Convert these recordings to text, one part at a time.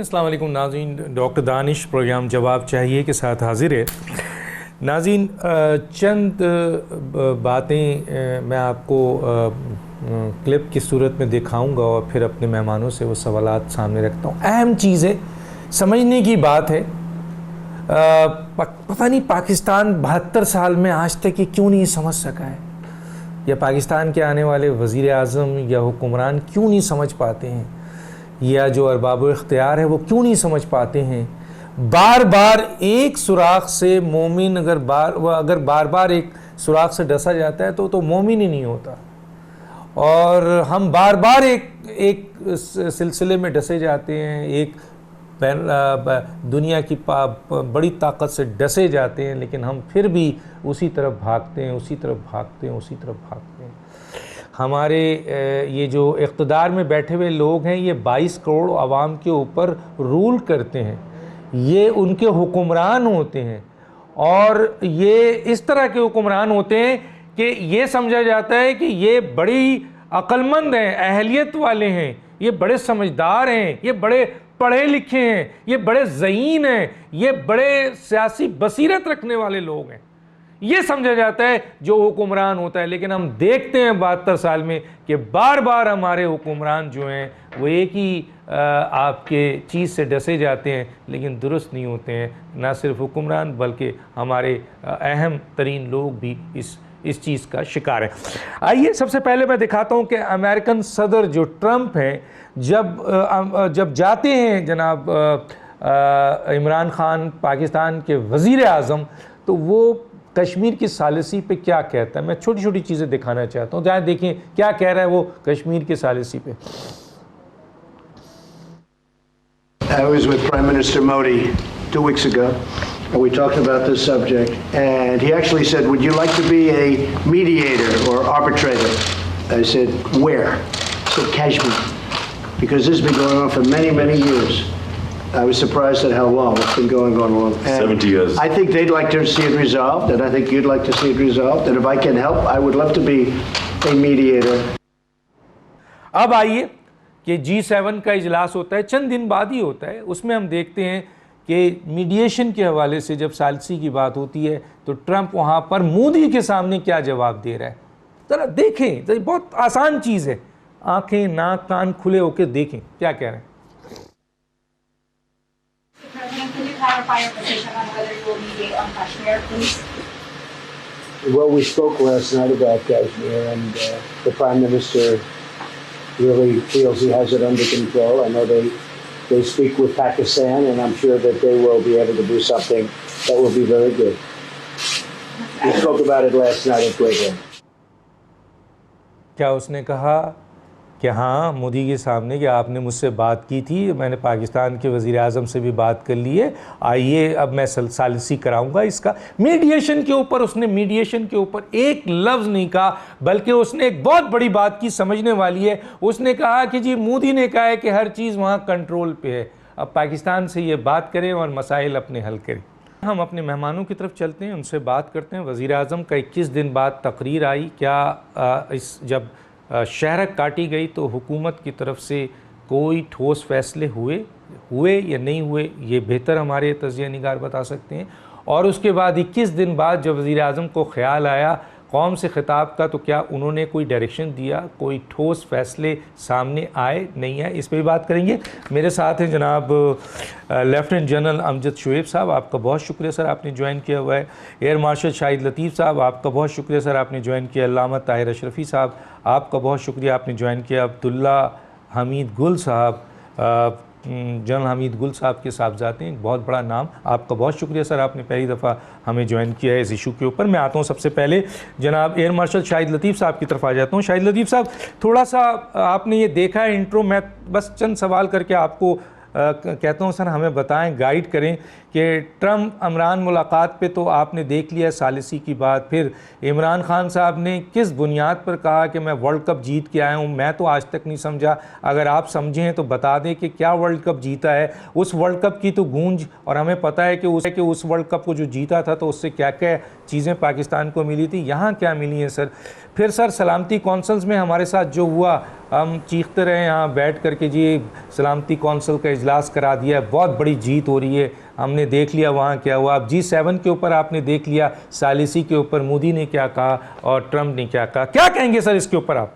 السلام علیکم ناظرین، ڈاکٹر دانش پروگرام جواب چاہیے کے ساتھ حاضر ہے۔ ناظرین، چند باتیں میں آپ کو کلپ کی صورت میں دکھاؤں گا اور پھر اپنے مہمانوں سے وہ سوالات سامنے رکھتا ہوں۔ اہم چیز ہے، سمجھنے کی بات ہے۔ پتہ نہیں پاکستان 72 سال میں آج تک یہ کیوں نہیں سمجھ سکا ہے، یا پاکستان کے آنے والے وزیر اعظم یا حکمران کیوں نہیں سمجھ پاتے ہیں، یا جو ارباب اختیار ہے وہ کیوں نہیں سمجھ پاتے ہیں۔ بار بار ایک سوراخ سے مومن اگر بار بار ایک سوراخ سے ڈسا جاتا ہے تو مومن ہی نہیں ہوتا، اور ہم بار بار ایک سلسلے میں ڈسے جاتے ہیں، ایک دنیا کی بڑی طاقت سے ڈسے جاتے ہیں، لیکن ہم پھر بھی اسی طرف بھاگتے ہیں۔ ہمارے یہ جو اقتدار میں بیٹھے ہوئے لوگ ہیں، یہ 22 کروڑ عوام کے اوپر رول کرتے ہیں، یہ ان کے حکمران ہوتے ہیں، اور یہ اس طرح کے حکمران ہوتے ہیں کہ یہ سمجھا جاتا ہے کہ یہ بڑی عقل مند ہیں، اہلیت والے ہیں، یہ بڑے سمجھدار ہیں، یہ بڑے پڑھے لکھے ہیں، یہ بڑے ذہین ہیں، یہ بڑے سیاسی بصیرت رکھنے والے لوگ ہیں، یہ سمجھا جاتا ہے جو حکمران ہوتا ہے۔ لیکن ہم دیکھتے ہیں 72 سال میں کہ بار بار ہمارے حکمران جو ہیں وہ ایک ہی آپ کے چیز سے ڈسے جاتے ہیں، لیکن درست نہیں ہوتے ہیں۔ نہ صرف حکمران بلکہ ہمارے اہم ترین لوگ بھی اس چیز کا شکار ہیں۔ آئیے سب سے پہلے میں دکھاتا ہوں کہ امریکن صدر جو ٹرمپ ہیں، جب جاتے ہیں جناب عمران خان پاکستان کے وزیر اعظم، تو وہ کشمیر کی ثالثی پہ کیا کہتا ہے۔ میں چھوٹی چھوٹی چیزیں دکھانا چاہتا ہوں، جہاں دیکھیں کیا کہہ رہا ہے وہ کشمیر کی ثالثی پہ۔ I was with Prime Minister Modi 2 weeks ago, and we talked about this subject, and he actually said, would you like to be a mediator or arbitrator? I said, where? He said, Kashmir, because this has been going on for many, many years. I was surprised at how long it's been going on. 70 years. I think they'd like to see it resolved, and I think you'd like to see it resolved, and if I can help, I would love to be a mediator. اب آئیے کہ G7 کا اجلاس ہوتا ہے، چند دن بعد ہی ہوتا ہے، اس میں ہم دیکھتے ہیں کہ میڈیشن کے حوالے سے جب ثالثی کی بات ہوتی ہے تو ٹرمپ وہاں پر مودی کے سامنے کیا جواب دے رہا ہے۔ ذرا دیکھیں، بہت آسان چیز ہے، آنکھیں ناک کان کھلے ہو کے دیکھیں کیا کہہ رہے ہیں۔ Can you clarify your position on whether you will mediate on Kashmir, please? Well, we spoke last night about Kashmir, and the Prime Minister really feels he has it under control. I know they speak with Pakistan, and I'm sure that they will be able to do something that will be very good. We spoke about it last night at great length. کیا اس نے کہا کہ ہاں مودی کے سامنے کہ آپ نے مجھ سے بات کی تھی، میں نے پاکستان کے وزیر اعظم سے بھی بات کر لی ہے، آئیے اب میں ثالثی کراؤں گا اس کا۔ میڈیشن کے اوپر اس نے میڈیشن کے اوپر ایک لفظ نہیں کہا، بلکہ اس نے ایک بہت بڑی بات کی، سمجھنے والی ہے۔ اس نے کہا کہ جی مودی نے کہا ہے کہ ہر چیز وہاں کنٹرول پہ ہے، اب پاکستان سے یہ بات کریں اور مسائل اپنے حل کریں۔ ہم اپنے مہمانوں کی طرف چلتے ہیں، ان سے بات کرتے ہیں۔ وزیر اعظم کا 21 دن بعد تقریر آئی، کیا جب شہرک کاٹی گئی تو حکومت کی طرف سے کوئی ٹھوس فیصلے ہوئے یا نہیں ہوئے، یہ بہتر ہمارے تجزیہ نگار بتا سکتے ہیں۔ اور اس کے بعد 21 دن بعد جب وزیر اعظم کو خیال آیا قوم سے خطاب کا، تو کیا انہوں نے کوئی ڈائریکشن دیا، کوئی ٹھوس فیصلے سامنے آئے نہیں آئے، اس پہ بھی بات کریں گے۔ میرے ساتھ ہیں جناب لیفٹیننٹ جنرل امجد شعیب صاحب، آپ کا بہت شکریہ سر، آپ نے جوائن کیا ہوا ہے۔ ایئر مارشل شاہد لطیف صاحب، آپ کا بہت شکریہ سر، آپ نے جوائن کیا۔ علامہ طاہر اشرفی صاحب، آپ کا بہت شکریہ، آپ نے جوائن کیا۔ عبداللہ حمید گل صاحب، جنرل حمید گل صاحب کے صاحبزادے ہیں، بہت بڑا نام، آپ کا بہت شکریہ سر، آپ نے پہلی دفعہ ہمیں جوائن کیا ہے اس ایشو کے اوپر۔ میں آتا ہوں سب سے پہلے جناب ایئر مارشل شاہد لطیف صاحب کی طرف آ جاتا ہوں۔ شاہد لطیف صاحب، تھوڑا سا آپ نے یہ دیکھا ہے انٹرو، میں بس چند سوال کر کے آپ کو کہتا ہوں سر ہمیں بتائیں، گائیڈ کریں کہ ٹرمپ عمران ملاقات پہ تو آپ نے دیکھ لیا ثالثی کی بات، پھر عمران خان صاحب نے کس بنیاد پر کہا کہ میں ورلڈ کپ جیت کے آیا ہوں، میں تو آج تک نہیں سمجھا، اگر آپ سمجھیں تو بتا دیں کہ کیا ورلڈ کپ جیتا ہے۔ اس ورلڈ کپ کی تو گونج، اور ہمیں پتہ ہے کہ اس ورلڈ کپ کو جو جیتا تھا تو اس سے کیا کیا چیزیں پاکستان کو ملی تھی، یہاں کیا ملی ہیں سر۔ پھر سر سلامتی کونسلز میں ہمارے ساتھ جو ہوا، ہم چیختے رہے یہاں بیٹھ کر کے جی سلامتی کونسل کا اجلاس کرا دیا ہے، بہت بڑی جیت ہو رہی ہے، ہم نے دیکھ لیا وہاں کیا ہوا. اب G7 کے اوپر آپ نے دیکھ لیا ثالثی کے اوپر مودی نے کیا کہا اور ٹرمپ نے کیا کہا. کیا کہیں گے سر اس کے اوپر آپ؟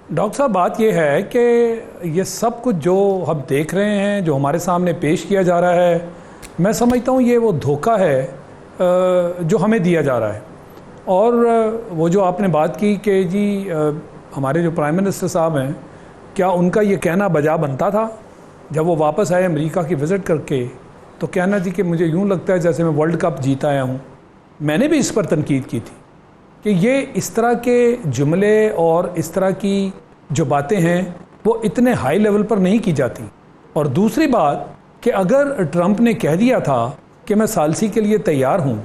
ڈاکٹر صاحب بات یہ ہے کہ یہ سب کچھ جو ہم دیکھ رہے ہیں، جو ہمارے سامنے پیش کیا جا رہا ہے، میں سمجھتا ہوں یہ وہ دھوکہ ہے جو ہمیں دیا جا رہا ہے. اور وہ جو آپ نے بات کی کہ جی ہمارے جو پرائم منسٹر صاحب ہیں، کیا ان کا یہ کہنا بجا بنتا تھا جب وہ واپس آئے امریکہ کی وزٹ کر کے؟ تو کہنا جی کہ مجھے یوں لگتا ہے جیسے میں ورلڈ کپ جیت آیا ہوں. میں نے بھی اس پر تنقید کی تھی کہ یہ اس طرح کے جملے اور اس طرح کی جو باتیں ہیں وہ اتنے ہائی لیول پر نہیں کی جاتی. اور دوسری بات کہ اگر ٹرمپ نے کہہ دیا تھا کہ میں ثالثی کے لیے تیار ہوں،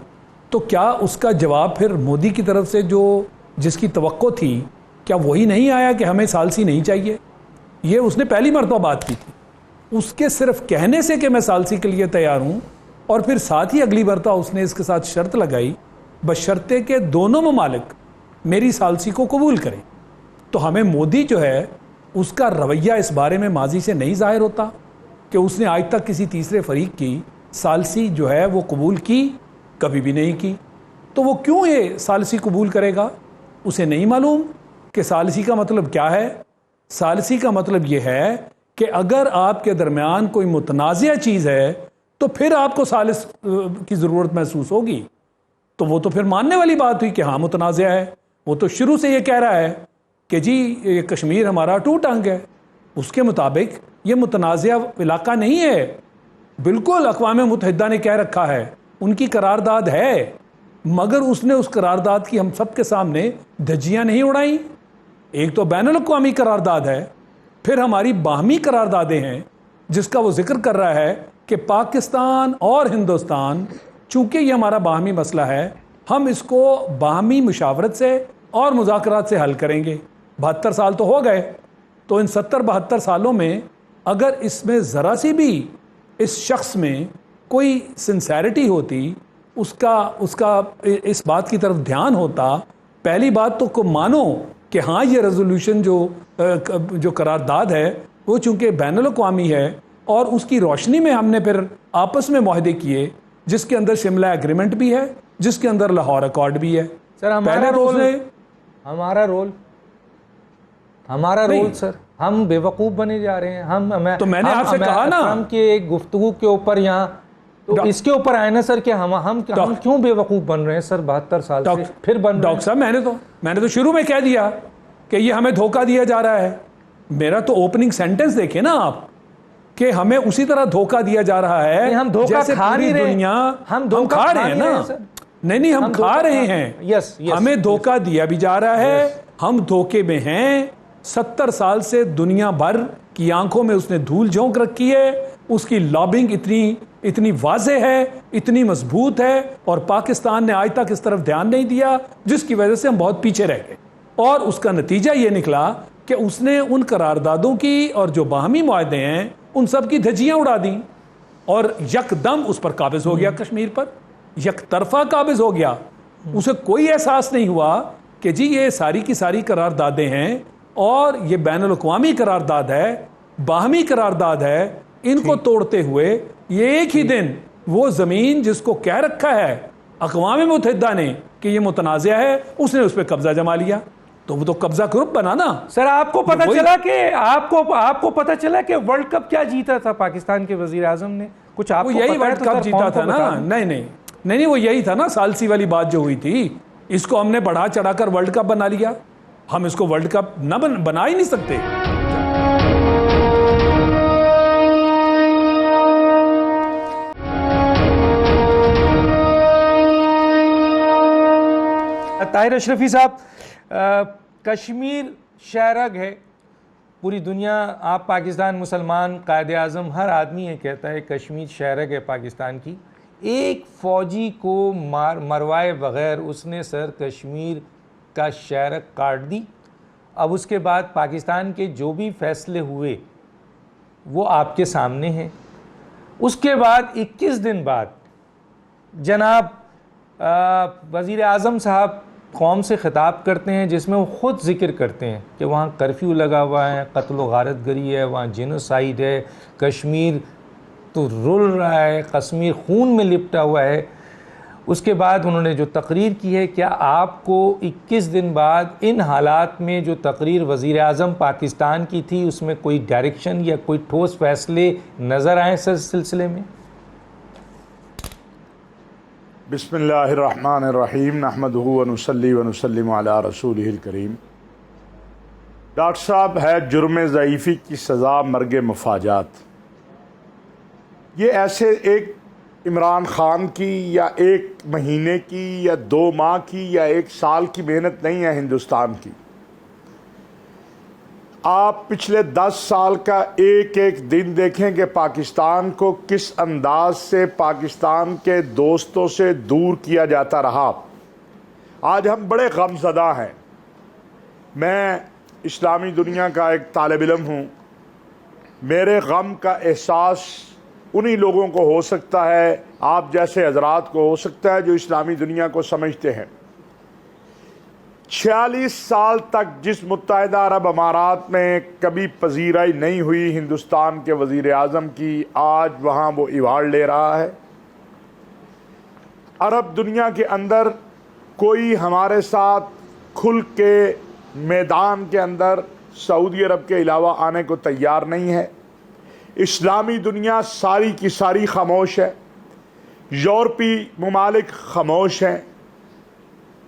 تو کیا اس کا جواب پھر مودی کی طرف سے جو جس کی توقع تھی، کیا وہی نہیں آیا کہ ہمیں ثالثی نہیں چاہیے؟ یہ اس نے پہلی مرتبہ بات کی تھی. اس کے صرف کہنے سے کہ میں ثالثی کے لیے تیار ہوں، اور پھر ساتھ ہی اگلی مرتبہ اس نے اس کے ساتھ شرط لگائی بشرطے کہ دونوں ممالک میری ثالثی کو قبول کریں. تو ہمیں مودی جو ہے اس کا رویہ اس بارے میں ماضی سے نہیں ظاہر ہوتا کہ اس نے آج تک کسی تیسرے فریق کی ثالثی جو ہے وہ قبول کی، کبھی بھی نہیں کی. تو وہ کیوں یہ ثالثی قبول کرے گا؟ اسے نہیں معلوم کہ ثالثی کا مطلب کیا ہے. ثالثی کا مطلب یہ ہے کہ اگر آپ کے درمیان کوئی متنازع چیز ہے تو پھر آپ کو ثالث کی ضرورت محسوس ہوگی. تو وہ تو پھر ماننے والی بات ہوئی کہ ہاں متنازع ہے. وہ تو شروع سے یہ کہہ رہا ہے کہ جی یہ کشمیر ہمارا ٹوٹ ٹانگ ہے. اس کے مطابق یہ متنازع علاقہ نہیں ہے. بالکل اقوام متحدہ نے کہہ رکھا ہے، ان کی قرارداد ہے، مگر اس نے اس قرارداد کی ہم سب کے سامنے دھجیاں نہیں اڑائیں. ایک تو بین الاقوامی قرارداد ہے، پھر ہماری باہمی قراردادیں ہیں جس کا وہ ذکر کر رہا ہے کہ پاکستان اور ہندوستان، چونکہ یہ ہمارا باہمی مسئلہ ہے، ہم اس کو باہمی مشاورت سے اور مذاکرات سے حل کریں گے. 72 سال تو ہو گئے. تو ان 70-72 سالوں میں اگر اس میں ذرا سی بھی اس شخص میں کوئی سنسیریٹی ہوتی، اس کا اس بات کی طرف دھیان ہوتا، پہلی بات تو کو مانو کہ ہاں یہ ریزولوشن جو قرارداد ہے وہ چونکہ بین الاقوامی ہے اور اس کی روشنی میں ہم نے پھر آپس میں معاہدے کیے جس کے اندر شملہ ایگریمنٹ بھی ہے، جس کے اندر لاہور ایکارڈ بھی ہے. سر ہمارا رول سر، ہم بے وقوف بنے جا رہے ہیں. تو میں نے آپ سے کہا نا ٹرمپ کے ایک گفتگو کے اوپر یہاں تو اس کے اوپر آئے نا سر کہ ہم کیوں بے وقوف بن رہے ہیں سر 72 سال سے پھر بن رہے ہیں. ڈاکٹر صاحب میں نے تو شروع میں کہہ دیا کہ یہ ہمیں دھوکہ دیا جا رہا ہے. میرا تو اوپننگ سینٹنس دیکھیں نا آپ کہ ہمیں اسی طرح دھوکہ دیا جا رہا ہے. ہم دھوکہ کھا نہیں رہے، ہم کھا رہے ہیں نا. نہیں ہم کھا رہے ہیں. ہمیں دھوکہ دیا بھی جا رہا ہے، ہم دھوکے میں ہیں. 70 سال سے دنیا بھر کی آنکھوں میں اس نے دھول جھونک رکھی ہے. اس کی لابنگ اتنی واضح ہے، اتنی مضبوط ہے، اور پاکستان نے آج تک اس طرف دھیان نہیں دیا، جس کی وجہ سے ہم بہت پیچھے رہ گئے. اور اس کا نتیجہ یہ نکلا کہ اس نے ان قراردادوں کی اور جو باہمی معاہدے ہیں ان سب کی دھجیاں اڑا دیں اور یک دم اس پر قابض ہو گیا. کشمیر پر یک طرفہ قابض ہو گیا. اسے کوئی احساس نہیں ہوا کہ جی یہ ساری کی ساری قراردادیں ہیں اور یہ بین الاقوامی قرارداد ہے، باہمی قرارداد ہے. ان کو توڑتے ہوئے یہ ایک ہی دن وہ زمین جس کو کہہ رکھا ہے اقوام متحدہ نے کہ یہ متنازع ہے، اس نے اس پہ قبضہ جما لیا. تو وہ تو قبضہ گروپ بنا نا. سر آپ کو پتہ چلا کہ آپ کو پتہ چلا کہ ورلڈ کپ کیا جیتا تھا پاکستان کے وزیر اعظم نے؟ کچھ آپ کو یہی ورلڈ کپ جیتا تھا نا. نہیں وہ یہی تھا نا ثالثی والی بات جو ہوئی تھی. اس کو ہم نے بڑھا چڑھا کر ورلڈ کپ بنا لیا. ہم اس کو ورلڈ کپ نہ بنا ہی نہیں سکتے. طاہر اشرفی صاحب، کشمیر شہرگ ہے پوری دنیا، آپ پاکستان مسلمان، قائد اعظم ہر آدمی یہ کہتا ہے کشمیر شہرگ ہے پاکستان کی. ایک فوجی کو مروائے بغیر اس نے سر کشمیر کا شہرگ کاٹ دی. اب اس کے بعد پاکستان کے جو بھی فیصلے ہوئے وہ آپ کے سامنے ہیں. اس کے بعد 21 دن بعد جناب وزیر اعظم صاحب قوم سے خطاب کرتے ہیں جس میں وہ خود ذکر کرتے ہیں کہ وہاں کرفیو لگا ہوا ہے، قتل و غارت گری ہے، وہاں جینوسائیڈ ہے، کشمیر تو رل رہا ہے، کشمیر خون میں لپٹا ہوا ہے. اس کے بعد انہوں نے جو تقریر کی ہے، کیا آپ کو 21 دن بعد ان حالات میں جو تقریر وزیر اعظم پاکستان کی تھی اس میں کوئی ڈائریکشن یا کوئی ٹھوس فیصلے نظر آئے اس سلسلے میں؟ بسم اللہ الرحمن الرحیم نحمدہ ونصلی ونسلم علی رسولہ الکریم. ڈاکٹر صاحب، ہے جرم ضعیفی کی سزا مرگ مفاجات. یہ ایسے ایک عمران خان کی یا ایک مہینے کی یا 2 ماہ کی یا 1 سال کی محنت نہیں ہے ہندوستان کی. آپ پچھلے 10 سال کا ایک ایک دن دیکھیں کہ پاکستان کو کس انداز سے پاکستان کے دوستوں سے دور کیا جاتا رہا. آج ہم بڑے غم زدہ ہیں. میں اسلامی دنیا کا ایک طالب علم ہوں. میرے غم کا احساس انہی لوگوں کو ہو سکتا ہے، آپ جیسے حضرات کو ہو سکتا ہے جو اسلامی دنیا کو سمجھتے ہیں. 46 سال تک جس متحدہ عرب امارات میں کبھی پذیرائی نہیں ہوئی ہندوستان کے وزیر اعظم کی، آج وہاں وہ ایوارڈ لے رہا ہے. عرب دنیا کے اندر کوئی ہمارے ساتھ کھل کے میدان کے اندر سعودی عرب کے علاوہ آنے کو تیار نہیں ہے. اسلامی دنیا ساری کی ساری خاموش ہے. یورپی ممالک خاموش ہیں.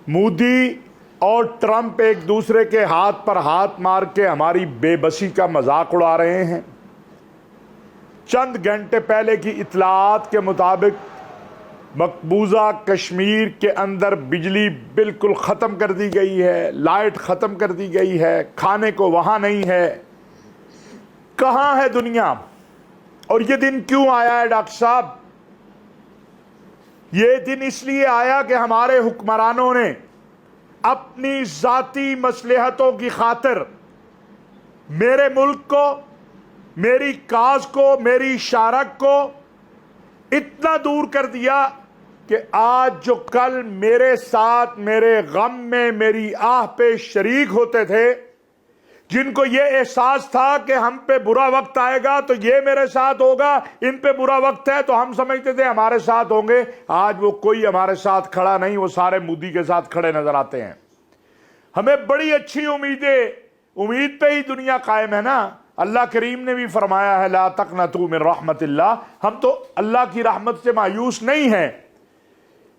مودی اور ٹرمپ ایک دوسرے کے ہاتھ پر ہاتھ مار کے ہماری بے بسی کا مذاق اڑا رہے ہیں. چند گھنٹے پہلے کی اطلاعات کے مطابق مقبوضہ کشمیر کے اندر بجلی بالکل ختم کر دی گئی ہے، لائٹ ختم کر دی گئی ہے، کھانے کو وہاں نہیں ہے. کہاں ہے دنیا؟ اور یہ دن کیوں آیا ہے ڈاکٹر صاحب؟ یہ دن اس لیے آیا کہ ہمارے حکمرانوں نے اپنی ذاتی مصلحتوں کی خاطر میرے ملک کو، میری کاز کو، میری شارک کو اتنا دور کر دیا کہ آج جو کل میرے ساتھ میرے غم میں میری آہ پہ شریک ہوتے تھے، جن کو یہ احساس تھا کہ ہم پہ برا وقت آئے گا تو یہ میرے ساتھ ہوگا، ان پہ برا وقت ہے تو ہم سمجھتے تھے ہمارے ساتھ ہوں گے، آج وہ کوئی ہمارے ساتھ کھڑا نہیں، وہ سارے مودی کے ساتھ کھڑے نظر آتے ہیں. ہمیں بڑی اچھی امید پہ ہی دنیا قائم ہے نا. اللہ کریم نے بھی فرمایا ہے لا تقنطوا من رحمت اللہ. ہم تو اللہ کی رحمت سے مایوس نہیں ہیں.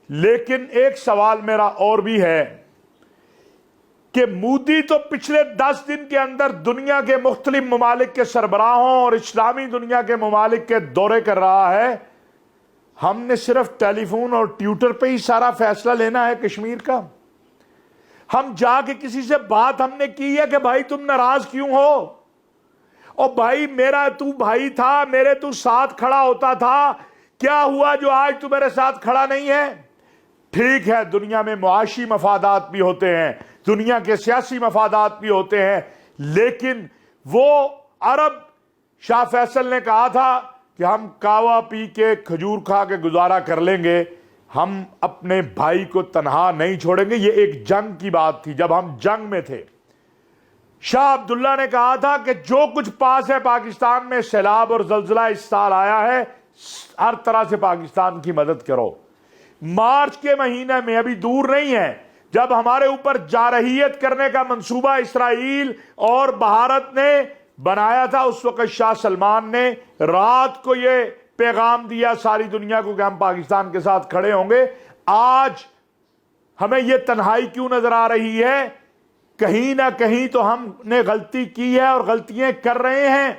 لیکن ایک سوال میرا اور بھی ہے کہ مودی تو پچھلے 10 دن کے اندر دنیا کے مختلف ممالک کے سربراہوں اور اسلامی دنیا کے ممالک کے دورے کر رہا ہے. ہم نے صرف ٹیلی فون اور ٹویٹر پہ ہی سارا فیصلہ لینا ہے کشمیر کا؟ ہم جا کے کسی سے بات ہم نے کی ہے کہ بھائی تم ناراض کیوں ہو؟ اور بھائی میرا تو بھائی تھا، میرے تو ساتھ کھڑا ہوتا تھا، کیا ہوا جو آج تو میرے ساتھ کھڑا نہیں ہے؟ ٹھیک ہے، دنیا میں معاشی مفادات بھی ہوتے ہیں، دنیا کے سیاسی مفادات بھی ہوتے ہیں، لیکن وہ عرب شاہ فیصل نے کہا تھا کہ ہم کاوا پی کے کھجور کھا کے گزارا کر لیں گے، ہم اپنے بھائی کو تنہا نہیں چھوڑیں گے. یہ ایک جنگ کی بات تھی جب ہم جنگ میں تھے. شاہ عبداللہ نے کہا تھا کہ جو کچھ پاس ہے پاکستان میں، سیلاب اور زلزلہ اس سال آیا ہے، ہر طرح سے پاکستان کی مدد کرو. مارچ کے مہینے میں، ابھی دور نہیں ہے، جب ہمارے اوپر جارحیت کرنے کا منصوبہ اسرائیل اور بھارت نے بنایا تھا، اس وقت شاہ سلمان نے رات کو یہ پیغام دیا ساری دنیا کو کہ ہم پاکستان کے ساتھ کھڑے ہوں گے. آج ہمیں یہ تنہائی کیوں نظر آ رہی ہے؟ کہیں نہ کہیں تو ہم نے غلطی کی ہے اور غلطیاں کر رہے ہیں.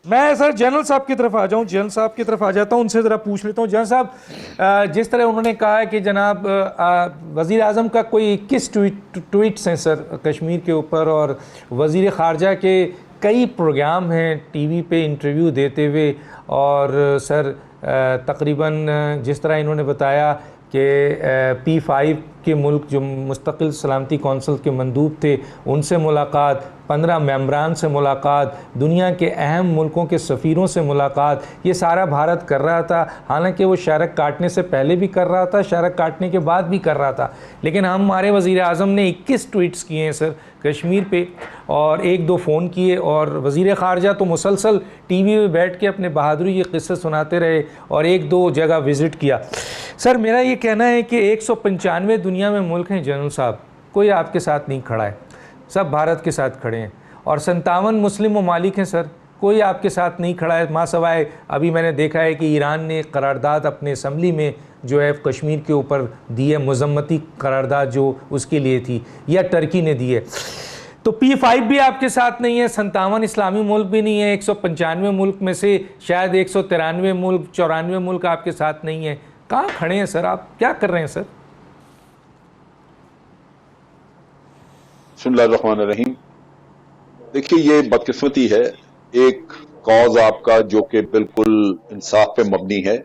میں سر جنرل صاحب کی طرف آ جاؤں، جنرل صاحب کی طرف آ جاتا ہوں، ان سے ذرا پوچھ لیتا ہوں. جنرل صاحب، جس طرح انہوں نے کہا ہے کہ جناب وزیر اعظم کا کوئی 21 ٹویٹس ہیں سر کشمیر کے اوپر، اور وزیر خارجہ کے کئی پروگرام ہیں ٹی وی پہ انٹرویو دیتے ہوئے، اور سر تقریباً جس طرح انہوں نے بتایا کہ P5 کے ملک جو مستقل سلامتی کونسل کے مندوب تھے ان سے ملاقات، 15 ممبران سے ملاقات، دنیا کے اہم ملکوں کے سفیروں سے ملاقات، یہ سارا بھارت کر رہا تھا. حالانکہ وہ شارک کاٹنے سے پہلے بھی کر رہا تھا، شارک کاٹنے کے بعد بھی کر رہا تھا. لیکن ہمارے وزیر اعظم نے 21 ٹویٹس کیے ہیں سر کشمیر پہ، اور 1-2 فون کیے، اور وزیر خارجہ تو مسلسل ٹی وی میں بیٹھ کے اپنے بہادری کے قصے سناتے رہے، اور 1-2 جگہ وزٹ کیا. سر میرا یہ کہنا ہے کہ 195 دنیا میں ملک ہیں جنرل صاحب، کوئی آپ کے ساتھ نہیں کھڑا ہے، سب بھارت کے ساتھ کھڑے ہیں. اور 57 مسلم ممالک ہیں سر، کوئی آپ کے ساتھ نہیں کھڑا ہے، ماں سوائے ابھی میں نے دیکھا ہے کہ ایران نے قرارداد اپنے اسمبلی میں جو ہے کشمیر کے اوپر دی ہے، مذمتی قرارداد جو اس کے لیے تھی، یا ٹرکی نے دی ہے. تو P5 بھی آپ کے ساتھ نہیں ہے، 57 اسلامی ملک بھی نہیں ہے، 195 ملک میں سے شاید 193 ملک 94 ملک آپ کے ساتھ نہیں ہیں. کہاں کھڑے ہیں سر، آپ کیا کر رہے ہیں سر؟ بسم اللہ الرحمن الرحیم. دیکھیے یہ بدقسمتی ہے، ایک کاز آپ کا جو کہ بالکل انصاف پہ مبنی ہے،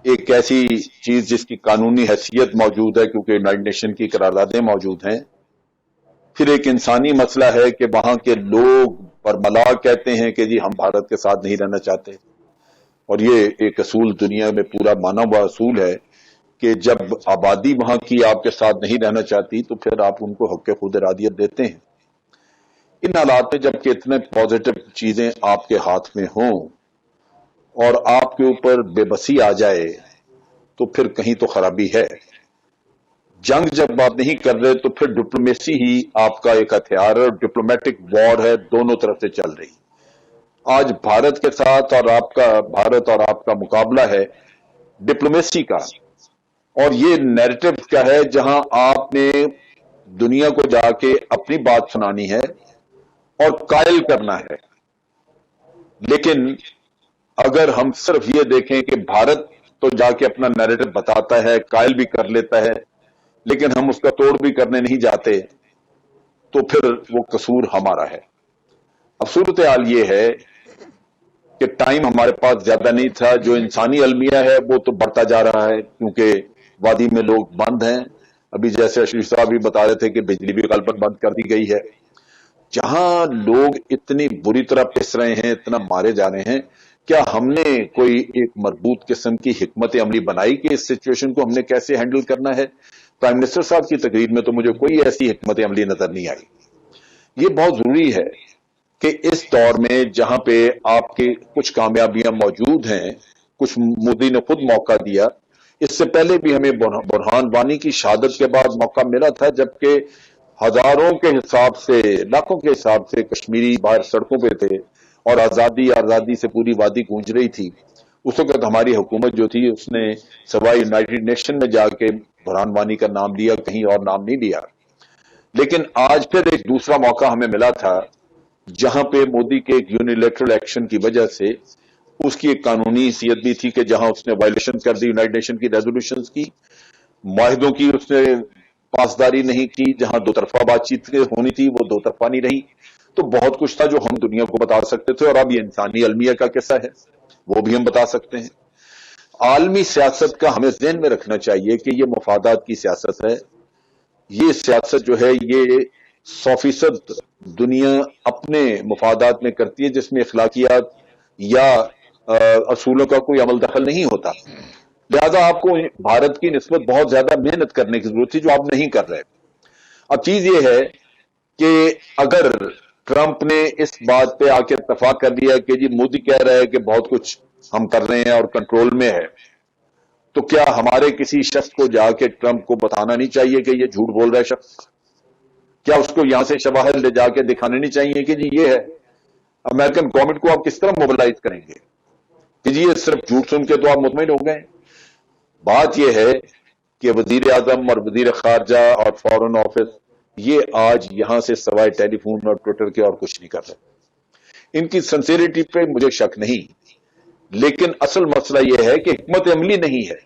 ایک ایسی چیز جس کی قانونی حیثیت موجود ہے کیونکہ یونائیٹڈ نیشن کی قراردادیں موجود ہیں، پھر ایک انسانی مسئلہ ہے کہ وہاں کے لوگ برملا کہتے ہیں کہ جی ہم بھارت کے ساتھ نہیں رہنا چاہتے. اور یہ ایک اصول دنیا میں پورا مانا ہوا اصول ہے کہ جب آبادی وہاں کی آپ کے ساتھ نہیں رہنا چاہتی تو پھر آپ ان کو حق خود ارادیت دیتے ہیں. ان حالات میں جب کہ اتنے پازیٹو چیزیں آپ کے ہاتھ میں ہوں اور آپ کے اوپر بے بسی آ جائے تو پھر کہیں تو خرابی ہے. جنگ جب آپ نہیں کر رہے تو پھر ڈپلومیسی ہی آپ کا ایک ہتھیار ہے، ڈپلومیٹک وار ہے، دونوں طرف سے چل رہی. آج بھارت کے ساتھ اور بھارت اور آپ کا مقابلہ ہے ڈپلومیسی کا، اور یہ نیریٹو کیا ہے جہاں آپ نے دنیا کو جا کے اپنی بات سنانی ہے اور قائل کرنا ہے. لیکن اگر ہم صرف یہ دیکھیں کہ بھارت تو جا کے اپنا نیریٹو بتاتا ہے، قائل بھی کر لیتا ہے، لیکن ہم اس کا توڑ بھی کرنے نہیں جاتے، تو پھر وہ قصور ہمارا ہے. اب صورتحال یہ ہے کہ ٹائم ہمارے پاس زیادہ نہیں تھا. جو انسانی المیہ ہے وہ تو بڑھتا جا رہا ہے کیونکہ وادی میں لوگ بند ہیں. ابھی جیسے اشرف صاحب بھی بتا رہے تھے کہ بجلی بھی غالباً بند کر دی گئی ہے. جہاں لوگ اتنی بری طرح پس رہے ہیں، اتنا مارے جا رہے ہیں، کیا ہم نے کوئی ایک مربوط قسم کی حکمت عملی بنائی کہ اس سچویشن کو ہم نے کیسے ہینڈل کرنا ہے؟ پرائم منسٹر صاحب کی تقریر میں تو مجھے کوئی ایسی حکمت عملی نظر نہیں آئی. یہ بہت ضروری ہے کہ اس دور میں جہاں پہ آپ کے کچھ کامیابیاں موجود ہیں، کچھ مودی نے خود موقع دیا، اس سے پہلے بھی ہمیں برہان وانی کی شہادت کے بعد موقع ملا تھا جبکہ ہزاروں کے حساب سے، لاکھوں کے حساب سے کشمیری باہر سڑکوں پہ تھے اور آزادی سے پوری وادی گونج رہی تھی. اس وقت ہماری حکومت جو تھی اس نے سوائے یونائیٹڈ نیشن میں جا کے برہان وانی کا نام لیا، کہیں اور نام نہیں لیا. لیکن آج پھر ایک دوسرا موقع ہمیں ملا تھا جہاں پہ مودی کے ایک یونیلیٹرل ایکشن کی وجہ سے اس کی ایک قانونی حیثیت بھی تھی کہ جہاں اس نے وائلیشن کر دی یونائیٹڈ نیشن کی ریزولوشنز کی، معاہدوں کی اس نے پاسداری نہیں کی، جہاں دو طرفہ بات چیت ہونی تھی وہ دو طرفہ نہیں رہی. تو بہت کچھ تھا جو ہم دنیا کو بتا سکتے تھے، اور اب یہ انسانی المیہ کا قصہ ہے وہ بھی ہم بتا سکتے ہیں. عالمی سیاست کا ہمیں ذہن میں رکھنا چاہیے کہ یہ مفادات کی سیاست ہے. یہ سیاست جو ہے یہ 100% دنیا اپنے مفادات میں کرتی ہے جس میں اخلاقیات یا اصولوں کا کوئی عمل دخل نہیں ہوتا. لہذا آپ کو بھارت کی نسبت بہت زیادہ محنت کرنے کی ضرورت تھی جو آپ نہیں کر رہے. اب چیز یہ ہے کہ اگر ٹرمپ نے اس بات پہ آ کے اتفاق کر لیا کہ جی مودی کہہ رہا ہے کہ بہت کچھ ہم کر رہے ہیں اور کنٹرول میں ہے، تو کیا ہمارے کسی شخص کو جا کے ٹرمپ کو بتانا نہیں چاہیے کہ یہ جھوٹ بول رہا ہے شخص؟ کیا اس کو یہاں سے شواہد لے جا کے دکھانے نہیں چاہیے کہ جی یہ ہے؟ امریکن گورنمنٹ کو آپ کس طرح موبلائز کریں گے کہ جی یہ صرف جھوٹ سن کے تو آپ مطمئن ہو گئے؟ بات یہ ہے کہ وزیر اعظم اور وزیر خارجہ اور فارن آفس یہ آج یہاں سے سوائے ٹیلی فون اور ٹویٹر کے اور کچھ نہیں کر رہے. ان کی سنسیریٹی پہ مجھے شک نہیں، لیکن اصل مسئلہ یہ ہے کہ حکمت عملی نہیں ہے.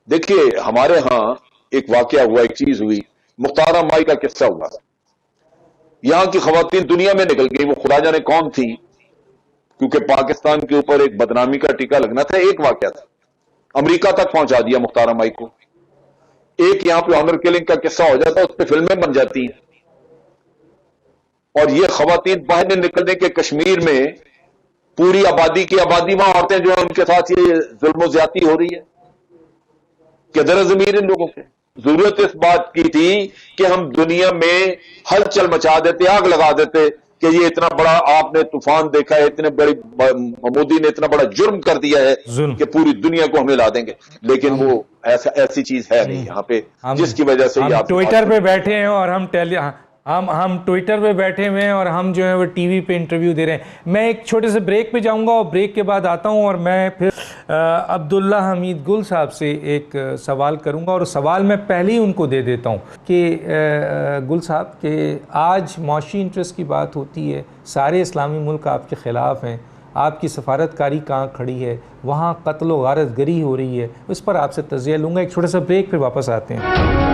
دیکھیے ہمارے ہاں ایک واقعہ ہوا، ایک چیز ہوئی، مختار مائی کا قصہ ہوا. یہاں کی خواتین دنیا میں نکل گئی، وہ خدا جانے کون تھی، کیونکہ پاکستان کے اوپر ایک بدنامی کا ٹیکہ لگنا تھا. ایک واقعہ تھا، امریکہ تک پہنچا دیا مختار مائی کو. ایک یہاں پہ آنر کلنگ کا قصہ ہو جاتا ہے، اس پہ فلمیں بن جاتی ہیں، اور یہ خواتین باہر نہیں نکلنے کے کشمیر میں پوری آبادی کی آبادی وہاں عورتیں جو ہیں ان کے ساتھ یہ ظلم و زیادتی ہو رہی ہے. قدر ضمیر ان لوگوں سے. ضرورت اس بات کی تھی کہ ہم دنیا میں ہلچل مچا دیتے، آگ لگا دیتے کہ یہ اتنا بڑا آپ نے طوفان دیکھا ہے، اتنے بڑی مودی نے اتنا بڑا جرم کر دیا ہے کہ پوری دنیا کو ہم ہلا دیں گے، لیکن وہ ایسی چیز ہے نہیں یہاں پہ، جس کی وجہ سے ہم ٹویٹر پہ بیٹھے ہیں اور ہم ٹویٹر پہ بیٹھے ہوئے ہیں اور ہم جو ہے وہ ٹی وی پہ انٹرویو دے رہے ہیں. میں ایک چھوٹے سے بریک پہ جاؤں گا اور بریک کے بعد آتا ہوں اور میں پھر عبداللہ حمید گل صاحب سے ایک سوال کروں گا، اور سوال میں پہلے ہی ان کو دے دیتا ہوں کہ گل صاحب کہ آج معاشی انٹرسٹ کی بات ہوتی ہے، سارے اسلامی ملک آپ کے خلاف ہیں، آپ کی سفارتکاری کہاں کھڑی ہے، وہاں قتل و غارت گری ہو رہی ہے، اس پر آپ سے تجزیہ لوں گا. ایک چھوٹا سا بریک پھر واپس آتے ہیں.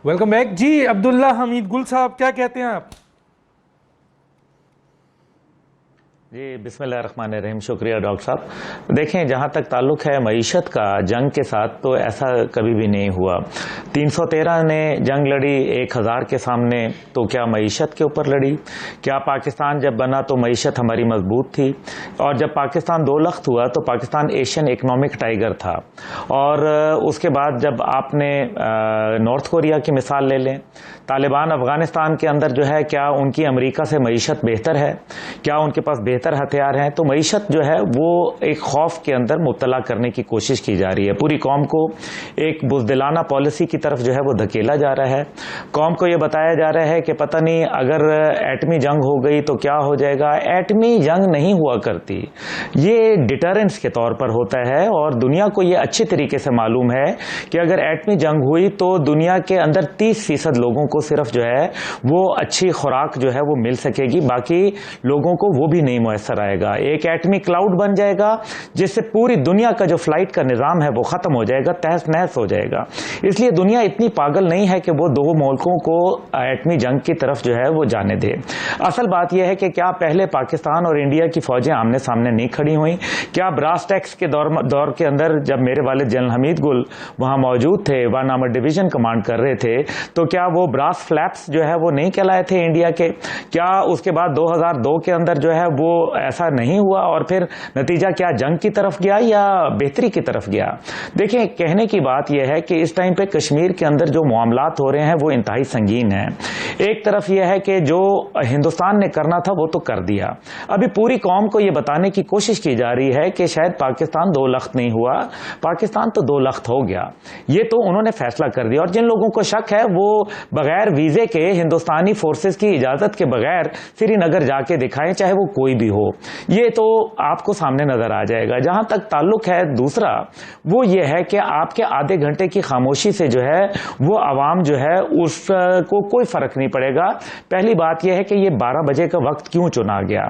Welcome back. جی عبداللہ حمید گل صاحب، کیا کہتے ہیں آپ؟ جی بسم اللہ الرحمن الرحیم. شکریہ ڈاکٹر صاحب. دیکھیں جہاں تک تعلق ہے معیشت کا جنگ کے ساتھ، تو ایسا کبھی بھی نہیں ہوا. 313 نے جنگ لڑی 1000 کے سامنے، تو کیا معیشت کے اوپر لڑی؟ کیا پاکستان جب بنا تو معیشت ہماری مضبوط تھی؟ اور جب پاکستان 2 لخت ہوا تو پاکستان ایشین اکنامک ٹائیگر تھا. اور اس کے بعد جب آپ نے نارتھ کوریا کی مثال لے لیں، طالبان افغانستان کے اندر جو ہے، کیا ان کی امریکہ سے معیشت بہتر ہے؟ کیا ان کے پاس بہتر ہتھیار ہیں؟ تو معیشت جو ہے وہ ایک خوف کے اندر مبتلا کرنے کی کوشش کی جا رہی ہے. پوری قوم کو ایک بزدلانہ پالیسی کی طرف جو ہے وہ دھکیلا جا رہا ہے. قوم کو یہ بتایا جا رہا ہے کہ پتہ نہیں اگر ایٹمی جنگ ہو گئی تو کیا ہو جائے گا. ایٹمی جنگ نہیں ہوا کرتی، یہ ڈیٹرنس کے طور پر ہوتا ہے، اور دنیا کو یہ اچھی طریقے سے معلوم ہے کہ اگر ایٹمی جنگ ہوئی تو دنیا کے اندر 30% لوگوں کو صرف جو ہے وہ اچھی خوراک جو ہے وہ مل سکے گی، باقی لوگوں کو وہ بھی نہیں میسر آئے گا. ایک ایٹمی کلاؤڈ بن جائے گا جس سے پوری دنیا کا جو فلائٹ کا نظام ہے وہ ختم ہو جائے گا، تہس نہس ہو جائے گا. اس لیے دنیا اتنی پاگل نہیں ہے کہ وہ 2 ملکوں کو ایٹمی جنگ کی طرف جو ہے وہ جانے دے. اصل بات یہ ہے کہ کیا پہلے پاکستان اور انڈیا کی فوجیں آمنے سامنے نہیں کھڑی ہوئیں؟ کیا براس ٹیکس کے دور کے اندر جب میرے والد جنرل حمید گل وہاں موجود تھے، 1 نمبر ڈویژن کمانڈ کر رہے تھے، تو کیا وہ براس فلیپس جو ہے وہ نہیں کہلائے تھے انڈیا کے؟ کیا اس کے بعد 2002 کے اندر جو ہے وہ ایسا نہیں ہوا، اور پھر نتیجہ کیا جنگ کی طرف گیا یا بہتری کی طرف گیا؟ دیکھیں کہنے کی بات یہ ہے کہ اس ٹائم پہ کشمیر کے اندر جو معاملات ہو رہے ہیں وہ انتہائی سنگین ہیں. ایک طرف یہ ہے کہ جو ہندوستان نے کرنا تھا وہ تو کر دیا، ابھی پوری قوم کو یہ بتانے کی کوشش کی جا رہی ہے کہ شاید پاکستان 2 لخت نہیں ہوا، پاکستان تو 2 لخت ہو گیا. یہ تو انہوں نے فیصلہ کر دیا، اور جن لوگوں کو شک ہے وہ بغیر ویزے کے ہندوستانی فورسز کی اجازت کے بغیر سری نگر جا کے دکھائیں، چاہے وہ کوئی بھی ہو. یہ تو آپ کو سامنے نظر آ جائے گا. جہاں تک تعلق ہے دوسرا، وہ یہ ہے کہ آپ کے آدھے گھنٹے کی خاموشی سے جو ہے وہ عوام جو ہے اس کو کوئی فرق نہیں پڑے گا. پہلی بات یہ ہے کہ یہ 12 بجے کا وقت کیوں چنا گیا؟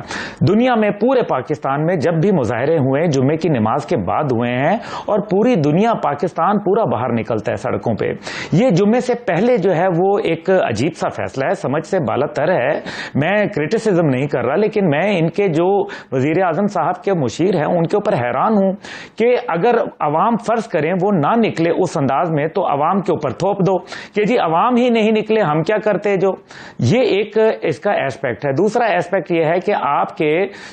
دنیا میں پورے پاکستان میں جب بھی مظاہرے ہوئے جمعے کی نماز کے بعد ہوئے ہیں، اور پوری دنیا پاکستان پورا باہر نکلتا ہے سڑکوں پہ. یہ جمعے سے پہلے جو ہے وہ ایک عجیب سا فیصلہ ہے، سمجھ سے بالاتر ہے. میں کرٹیسزم نہیں کر رہا، لیکن میں ان کے جو وزیر اعظم صاحب کے مشیر ہیں ان کے اوپر حیران ہوں کہ اگر عوام فرض کریں وہ نہ نکلے اس انداز میں، تو عوام کے اوپر تھوپ دو کہ جی عوام ہی نہیں نکلے ہم کیا کرتے. جو یہ ایک اس کا ایسپیکٹ ہے. دوسرا ایسپیکٹ یہ ہے کہ آپ کے